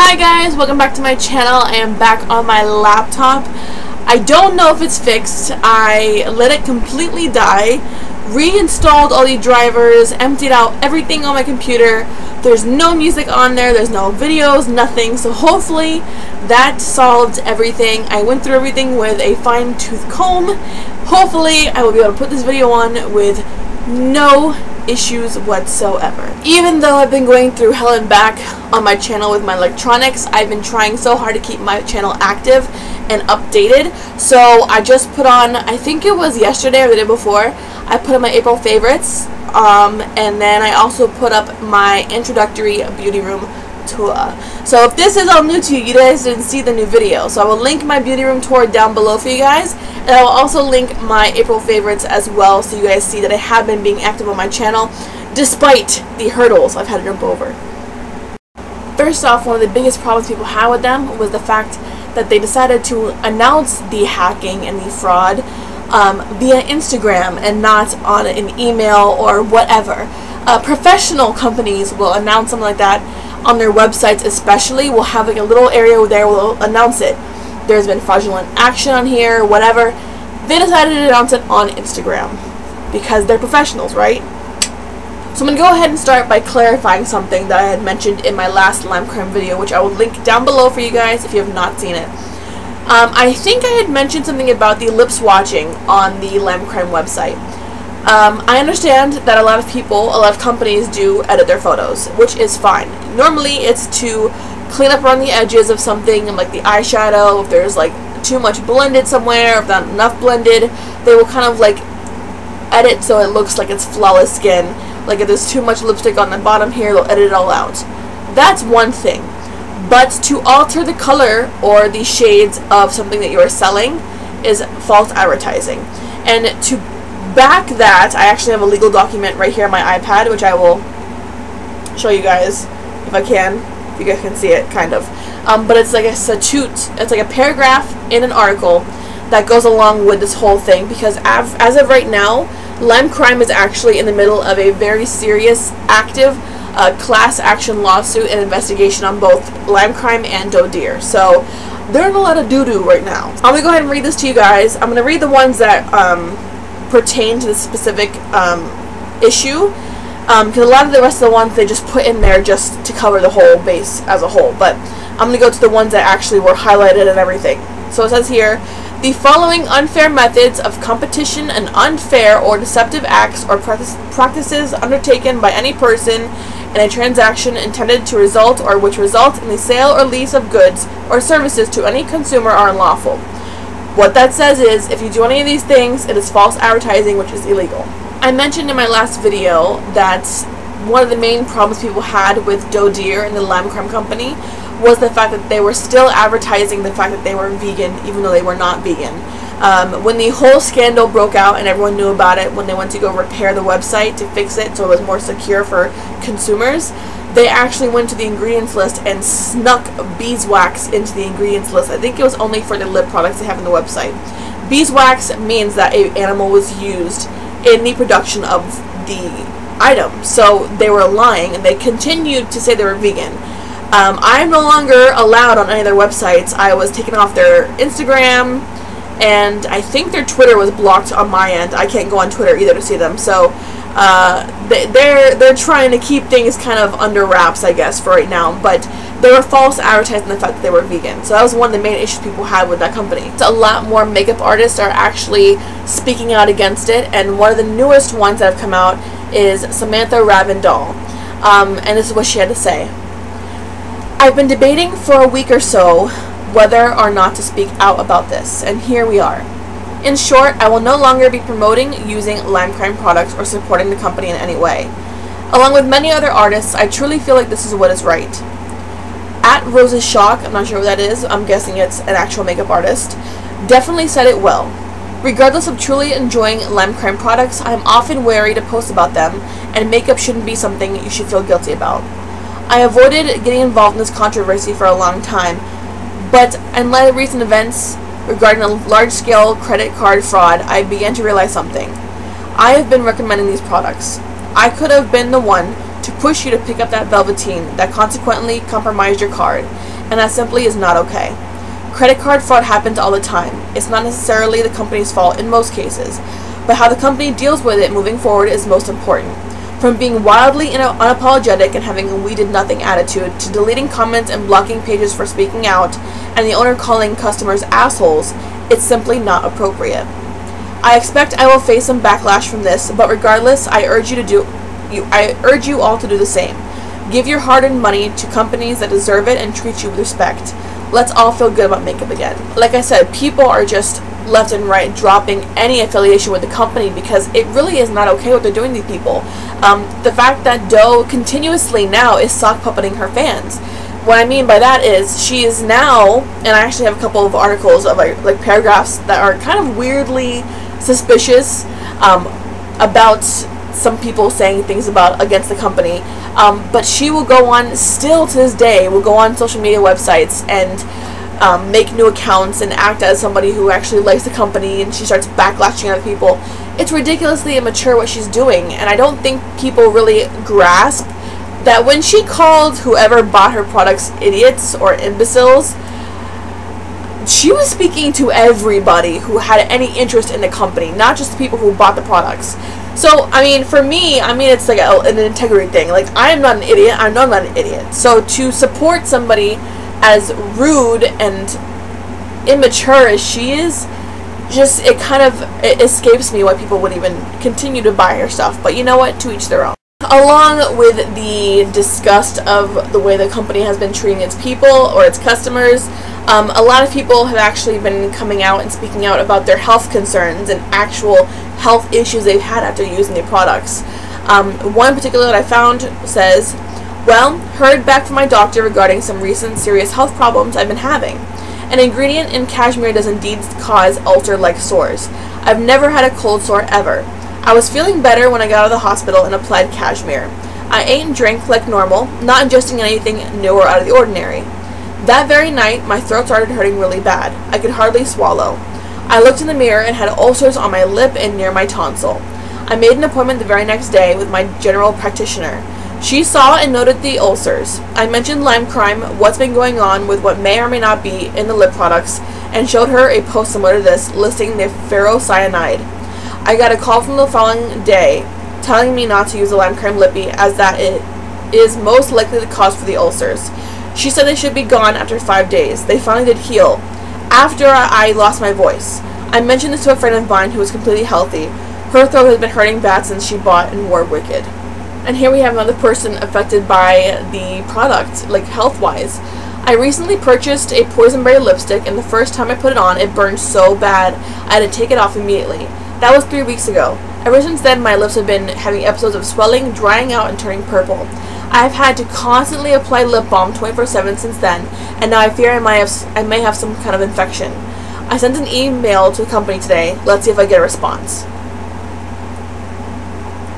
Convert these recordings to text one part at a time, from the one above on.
Hi guys, welcome back to my channel. I am back on my laptop. I don't know if it's fixed. I let it completely die, reinstalled all the drivers, emptied out everything on my computer. There's no music on there, there's no videos, nothing. So hopefully that solved everything. I went through everything with a fine-tooth comb. Hopefully I will be able to put this video on with no issues whatsoever. Even though I've been going through hell and back on my channel with my electronics, I've been trying so hard to keep my channel active and updated. So I just put on, I think it was yesterday or the day before, I put on my April favorites, and then I also put up my introductory beauty room tour. So if this is all new to you, you guys didn't see the new video. So I will link my beauty room tour down below for you guys, and I will also link my April favorites as well, so you guys see that I have been being active on my channel despite the hurdles I've had to jump over. First off, one of the biggest problems people had with them was the fact that they decided to announce the hacking and the fraud via Instagram and not on an email or whatever. Professional companies will announce something like that on their websites, especially. Will have like a little area there where they'll announce it. There's been fraudulent action on here, whatever. They decided to announce it on Instagram because they're professionals, right? So I'm going to go ahead and start by clarifying something that I had mentioned in my last LimeCrime video, which I will link down below for you guys if you have not seen it. I think I had mentioned something about the lip swatching on the LimeCrime website. I understand that a lot of people, a lot of companies do edit their photos, which is fine. Normally it's to clean up around the edges of something, like the eyeshadow. If there's like too much blended somewhere, if not enough blended, they will kind of like edit so it looks like it's flawless skin. Like if there's too much lipstick on the bottom here, they'll edit it all out. That's one thing. But to alter the color or the shades of something that you are selling is false advertising. And to back that, I actually have a legal document right here on my iPad, which I will show you guys if I can. If you guys can see it, kind of. But it's like a statute. It's like a paragraph in an article that goes along with this whole thing, because as of right now, LimeCrime is actually in the middle of a very serious, active class action lawsuit and investigation on both LimeCrime and Deere. So they're in a lot of doo-doo right now. I'm going to go ahead and read this to you guys. I'm going to read the ones that pertain to the specific issue, because a lot of the rest of the ones they just put in there just to cover the whole base as a whole. But I'm going to go to the ones that actually were highlighted and everything. So it says here, the following unfair methods of competition and unfair or deceptive acts or practices undertaken by any person in a transaction intended to result or which result in the sale or lease of goods or services to any consumer are unlawful. What that says is, if you do any of these things, it is false advertising, which is illegal. I mentioned in my last video that one of the main problems people had with Deere and the LimeCrime company was the fact that they were still advertising the fact that they were vegan, even though they were not vegan. When the whole scandal broke out and everyone knew about it, when they went to go repair the website to fix it so it was more secure for consumers, they actually went to the ingredients list and snuck beeswax into the ingredients list. I think it was only for the lip products they have on the website. Beeswax means that an animal was used in the production of the item. So they were lying, and they continued to say they were vegan. I'm no longer allowed on any of their websites. I was taken off their Instagram, and I think their Twitter was blocked on my end. I can't go on Twitter either to see them. So they're trying to keep things kind of under wraps, I guess, for right now. But they were false advertising the fact that they were vegan. So that was one of the main issues people had with that company. A lot more makeup artists are actually speaking out against it, and one of the newest ones that have come out is Samantha Ravindal. And this is what she had to say. I've been debating for a week or so whether or not to speak out about this, and here we are. In short, I will no longer be promoting using LimeCrime products or supporting the company in any way. Along with many other artists, I truly feel like this is what is right. At Rose's Shock, I'm not sure what that is, I'm guessing it's an actual makeup artist, definitely said it well. Regardless of truly enjoying LimeCrime products, I am often wary to post about them, and makeup shouldn't be something you should feel guilty about. I avoided getting involved in this controversy for a long time, but in light of recent events regarding a large-scale credit card fraud, I began to realize something. I have been recommending these products. I could have been the one to push you to pick up that Velveteen that consequently compromised your card, and that simply is not okay. Credit card fraud happens all the time. It's not necessarily the company's fault in most cases, but how the company deals with it moving forward is most important. From being wildly unapologetic and having a we did nothing attitude, to deleting comments and blocking pages for speaking out, and the owner calling customers assholes, it's simply not appropriate. I expect I will face some backlash from this, but regardless, I urge you all to do the same. Give your hard-earned money to companies that deserve it and treat you with respect. Let's all feel good about makeup again. Like I said, people are just left and right dropping any affiliation with the company because it really is not okay what they're doing to people. The fact that Doe continuously now is sock puppeting her fans. What I mean by that is she is now, and I actually have a couple of articles of like paragraphs that are kind of weirdly suspicious about some people saying things against the company, but she will go on, still to this day, will go on social media websites and make new accounts and act as somebody who actually likes the company, and she starts backlashing other people. It's ridiculously immature what she's doing, and I don't think people really grasp that when she called whoever bought her products idiots or imbeciles, she was speaking to everybody who had any interest in the company, not just the people who bought the products. So, I mean, for me, it's like an integrity thing. Like, I am not an idiot. I know I'm not an idiot. So, to support somebody as rude and immature as she is, just, it escapes me why people would even continue to buy her stuff. But you know what? To each their own. Along with the disgust of the way the company has been treating its people or its customers, a lot of people have actually been coming out and speaking out about their health concerns and actual health issues they've had after using the products. One in particular that I found says, well, heard back from my doctor regarding some recent serious health problems I've been having. An ingredient in cashmere does indeed cause ulcer-like sores. I've never had a cold sore ever. I was feeling better when I got out of the hospital and applied cashmere. I ate and drank like normal, not ingesting anything new or out of the ordinary. That very night, my throat started hurting really bad. I could hardly swallow. I looked in the mirror and had ulcers on my lip and near my tonsil. I made an appointment the very next day with my general practitioner. She saw and noted the ulcers. I mentioned LimeCrime, what's been going on with what may or may not be in the lip products, and showed her a post similar to this listing the ferrocyanide. I got a call from the following day telling me not to use the LimeCrime lippy as that it is most likely the cause for the ulcers. She said they should be gone after 5 days. They finally did heal. After I lost my voice. I mentioned this to a friend of mine who was completely healthy. Her throat has been hurting bad since she bought and wore Wicked. And here we have another person affected by the product, like health-wise. I recently purchased a Poisonberry lipstick, and the first time I put it on, it burned so bad I had to take it off immediately. That was 3 weeks ago. Ever since then, my lips have been having episodes of swelling, drying out, and turning purple. I've had to constantly apply lip balm 24/7 since then, and now I fear I may have some kind of infection. I sent an email to the company today. Let's see if I get a response.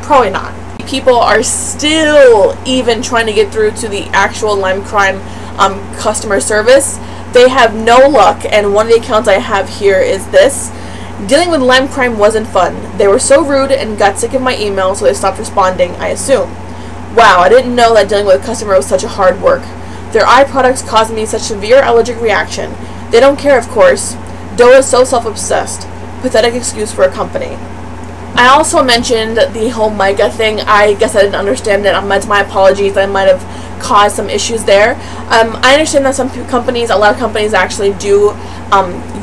Probably not. People are still even trying to get through to the actual LimeCrime customer service. They have no luck, and one of the accounts I have here is this. Dealing with LimeCrime wasn't fun. They were so rude and got sick of my email, so they stopped responding, I assume. Wow, I didn't know that dealing with a customer was such a hard work. Their eye products caused me such severe allergic reaction. They don't care, of course. Doe is so self-obsessed. Pathetic excuse for a company. I also mentioned the whole mica thing. I guess I didn't understand it. That's my apologies. I might have caused some issues there. I understand that a lot of companies actually do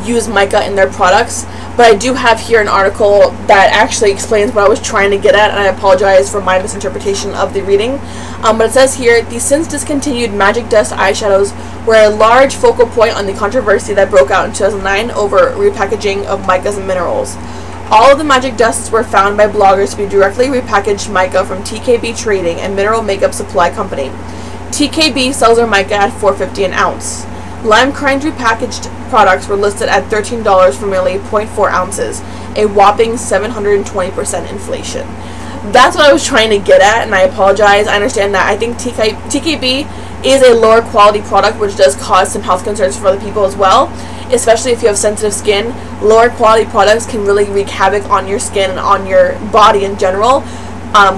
use mica in their products, but I do have here an article that actually explains what I was trying to get at, and I apologize for my misinterpretation of the reading. But it says here, the since discontinued Magic Dust eyeshadows were a large focal point on the controversy that broke out in 2009 over repackaging of micas and minerals. All of the Magic Dusts were found by bloggers to be directly repackaged mica from TKB Trading, a mineral makeup supply company. TKB sells their mica at $4.50 an ounce. LimeCrime's repackaged products were listed at $13 for merely 0.4 ounces, a whopping 720% inflation. That's what I was trying to get at, and I apologize. I understand that. I think TKB is a lower quality product, which does cause some health concerns for other people as well, especially if you have sensitive skin. Lower quality products can really wreak havoc on your skin and on your body in general.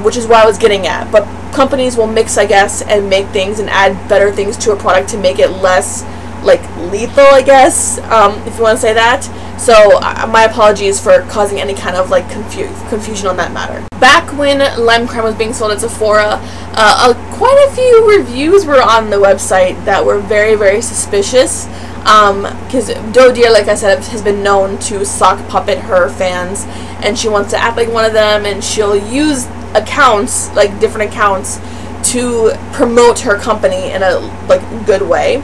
which is what I was getting at. But companies will mix, I guess, and make things and add better things to a product to make it less, like, lethal, I guess, if you want to say that. So my apologies for causing any kind of like confusion on that matter. Back when LimeCrime was being sold at Sephora, quite a few reviews were on the website that were very, very suspicious. Because Deere, like I said, has been known to sock puppet her fans, and she wants to act like one of them, and she'll use accounts, like different accounts, to promote her company in a good way.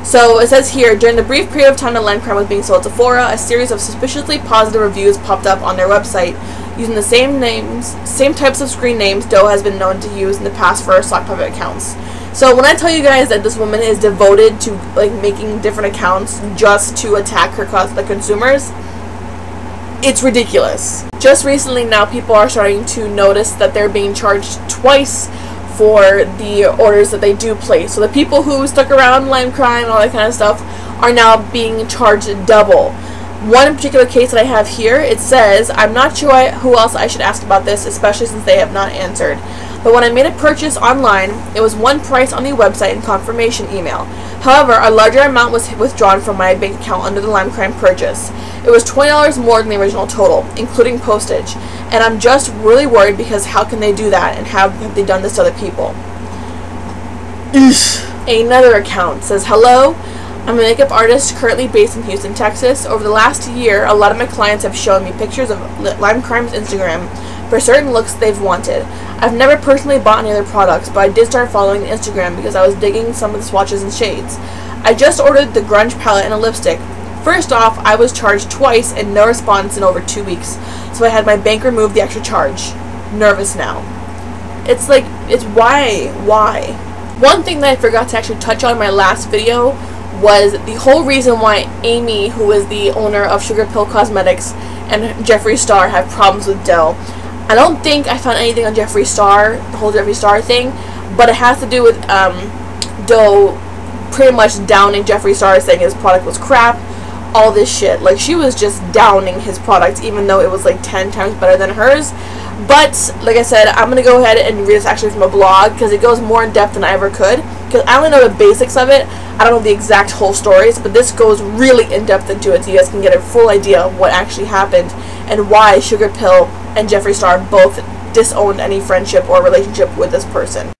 So it says here, during the brief period of time that LimeCrime was being sold at Sephora, a series of suspiciously positive reviews popped up on their website using the same types of screen names Doe has been known to use in the past for her sock puppet accounts. So when I tell you guys that this woman is devoted to like making different accounts just to attack the consumers, it's ridiculous. Just recently now, people are starting to notice that they're being charged twice for the orders that they do place. So the people who stuck around LimeCrime and all that kind of stuff are now being charged double. One particular case that I have here, it says, I'm not sure who else I should ask about this, especially since they have not answered. But when I made a purchase online, it was one price on the website and confirmation email. However, a larger amount was withdrawn from my bank account under the LimeCrime purchase. It was $20 more than the original total, including postage. And I'm just really worried because how can they do that, and have they done this to other people? Another account says, hello, I'm a makeup artist currently based in Houston, Texas. Over the last year, a lot of my clients have shown me pictures of LimeCrime's Instagram for certain looks they've wanted. I've never personally bought any of their products, but I did start following the Instagram because I was digging some of the swatches and shades. I just ordered the grunge palette and a lipstick. First off, I was charged twice and no response in over 2 weeks, so I had my bank remove the extra charge. Nervous now. It's like, it's why? One thing that I forgot to actually touch on in my last video was the whole reason why Amy, who is the owner of Sugar Pill Cosmetics, and Jeffree Star have problems with Doe. I don't think I found anything on Jeffree Star, the whole Jeffree Star thing, but it has to do with Doe pretty much downing Jeffree Star, saying his product was crap, all this shit. Like, she was just downing his product, even though it was like 10 times better than hers. But like I said, I'm gonna go ahead and read this actually from a blog because it goes more in depth than I ever could, because I only know the basics of it. I don't know the exact whole stories, but this goes really in depth into it, so you guys can get a full idea of what actually happened and why Sugar Pill and Jeffree Star both disowned any friendship or relationship with this person.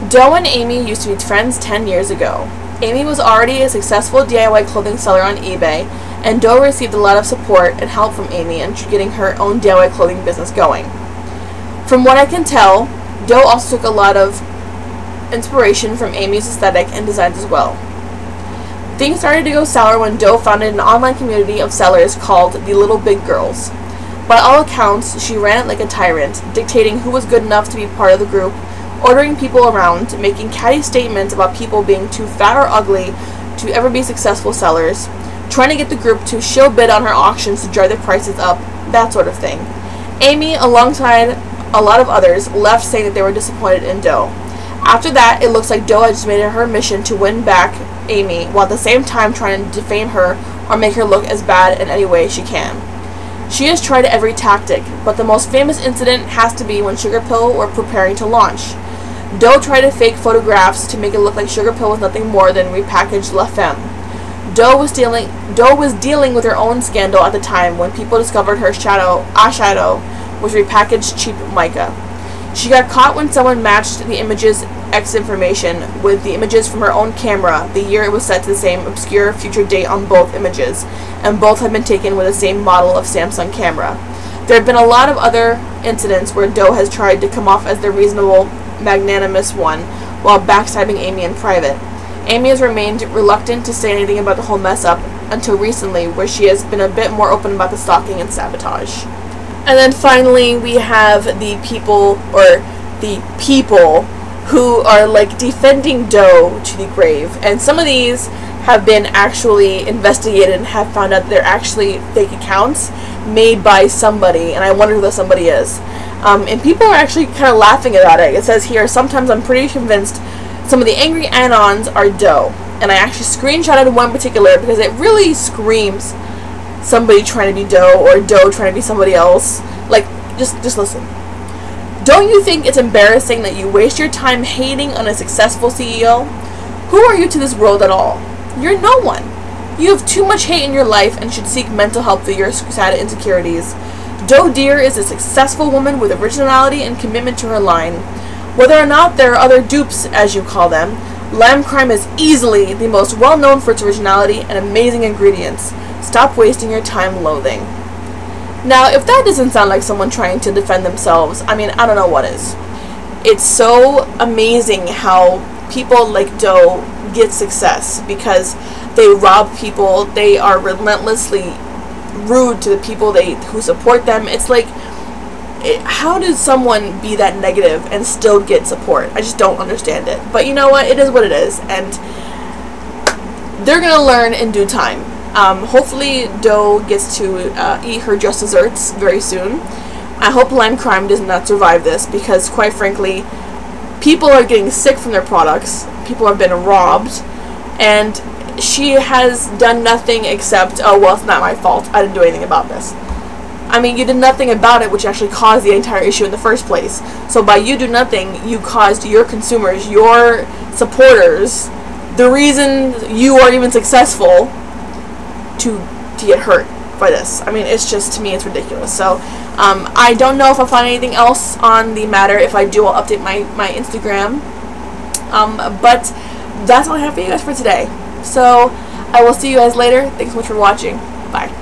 Doe and Amy used to be friends 10 years ago. Amy was already a successful DIY clothing seller on eBay, and Doe received a lot of support and help from Amy in getting her own DIY clothing business going. From what I can tell, Doe also took a lot of inspiration from Amy's aesthetic and designs as well. Things started to go sour when Doe founded an online community of sellers called the Little Big Girls. By all accounts, she ran it like a tyrant, dictating who was good enough to be part of the group, ordering people around, making catty statements about people being too fat or ugly to ever be successful sellers, trying to get the group to shill bid on her auctions to drive their prices up, that sort of thing. Amy, alongside a lot of others, left saying that they were disappointed in Doe. After that, it looks like Doe had just made it her mission to win back Amy, while at the same time trying to defame her or make her look as bad in any way she can. She has tried every tactic, but the most famous incident has to be when Sugar Pill were preparing to launch. Doe tried to fake photographs to make it look like Sugar Pill was nothing more than repackaged La Femme. Doe was dealing with her own scandal at the time when people discovered her eyeshadow was repackaged cheap mica. She got caught when someone matched the image's X information with the images from her own camera the year it was set to the same obscure future date on both images, and both had been taken with the same model of Samsung camera. There have been a lot of other incidents where Doe has tried to come off as the reasonable, magnanimous one while backstabbing Amy in private. Amy has remained reluctant to say anything about the whole mess up until recently, where she has been a bit more open about the stalking and sabotage. And then finally, we have the people who are like defending Doe to the grave. And some of these have been actually investigated and have found out they're actually fake accounts made by somebody, and I wonder who the somebody is. And people are actually kind of laughing about it. It says here, sometimes I'm pretty convinced some of the angry anons are Doe. And I actually screenshotted one particular because it really screams somebody trying to be Doe or Doe trying to be somebody else. Like, just listen. Don't you think it's embarrassing that you waste your time hating on a successful CEO? Who are you to this world at all? You're no one. You have too much hate in your life and should seek mental help for your sad insecurities. Deere is a successful woman with originality and commitment to her line. Whether or not there are other dupes, as you call them, LimeCrime is easily the most well-known for its originality and amazing ingredients. Stop wasting your time loathing. Now, if that doesn't sound like someone trying to defend themselves, I mean, I don't know what is. It's so amazing how people like Doe get success because they rob people, they are relentlessly rude to the people who support them. It's like, how does someone be that negative and still get support? I just don't understand it. But you know what? It is what it is, and they're gonna learn in due time. Hopefully Doe gets to eat her just desserts very soon. I hope LimeCrime does not survive this because, quite frankly, people are getting sick from their products. People have been robbed, and she has done nothing except, oh, well, it's not my fault. I didn't do anything about this. I mean, you did nothing about it, which actually caused the entire issue in the first place. So by you do nothing, you caused your consumers, your supporters, the reason you are even successful to get hurt by this. I mean, it's just, to me, it's ridiculous. So I don't know if I'll find anything else on the matter. If I do, I'll update my Instagram. But that's all I have for you guys for today. So I will see you guys later. Thanks so much for watching. Bye.